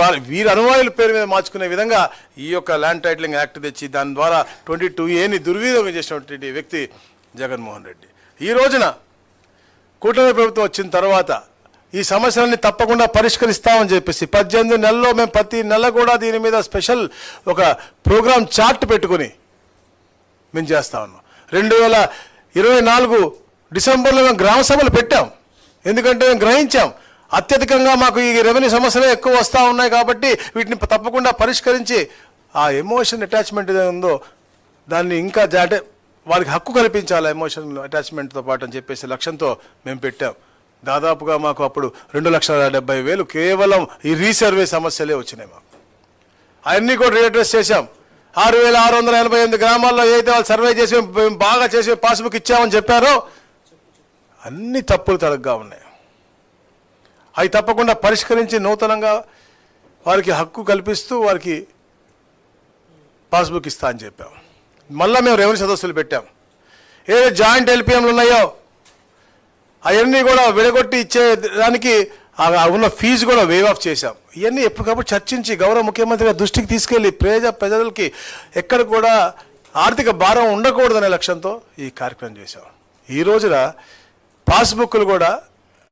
దాన్ని వీరి అనువాయుల పేరు మీద మార్చుకునే విధంగా ఈ యొక్క ల్యాండ్ టైటిలింగ్ యాక్ట్ తెచ్చి దాని ద్వారా 22A దుర్వినియోగం చేసినటువంటి వ్యక్తి జగన్మోహన్ రెడ్డి. ఈ రోజున కూటమి ప్రభుత్వం వచ్చిన తర్వాత ఈ సమస్యలన్నీ తప్పకుండా పరిష్కరిస్తామని చెప్పేసి 18 నెలల్లో మేము ప్రతి నెల కూడా దీని మీద స్పెషల్ ఒక ప్రోగ్రామ్ చార్ట్ పెట్టుకుని మేము చేస్తా ఉన్నాం. 2024 డిసెంబర్లో మేము గ్రామ సభలు పెట్టాం. ఎందుకంటే మేము గ్రహించాం అత్యధికంగా మాకు ఈ రెవెన్యూ సమస్యలే ఎక్కువ వస్తూ ఉన్నాయి కాబట్టి వీటిని తప్పకుండా పరిష్కరించి ఆ ఎమోషన్ అటాచ్మెంట్ ఏదో ఉందో దాన్ని ఇంకా వారికి హక్కు కల్పించాలి ఎమోషన్ అటాచ్మెంట్తో పాటు అని చెప్పేసి లక్ష్యంతో మేము పెట్టాం. దాదాపుగా మాకు అప్పుడు 2,70,000 కేవలం ఈ రీసర్వే సమస్యలే వచ్చినాయి. మాకు అవన్నీ కూడా రీఅడ్రస్ చేశాం. 6,688 గ్రామాల్లో ఏదైతే వాళ్ళు సర్వే చేసి బాగా చేసి పాస్బుక్ ఇచ్చామని చెప్పారో అన్ని తప్పులు తడగ్గా ఉన్నాయి. అవి తప్పకుండా పరిష్కరించి నూతనంగా వారికి హక్కు కల్పిస్తూ వారికి పాస్బుక్ ఇస్తా అని చెప్పాం. మళ్ళీ మేము రెవెన్యూ సదస్సులు పెట్టాం. ఏదో జాయింట్ ఎల్పిఎంలు ఉన్నాయో అవన్నీ కూడా విడగొట్టి ఇచ్చేదానికి ఉన్న ఫీజు కూడా వేవ్ ఆఫ్ చేశాం. ఇవన్నీ ఎప్పటికప్పుడు చర్చించి గౌరవ ముఖ్యమంత్రి గారి దృష్టికి తీసుకెళ్లి ప్రజలకి ఎక్కడ కూడా ఆర్థిక భారం ఉండకూడదనే లక్ష్యంతో ఈ కార్యక్రమం చేశాం. ఈ రోజున పాస్బుక్లు కూడా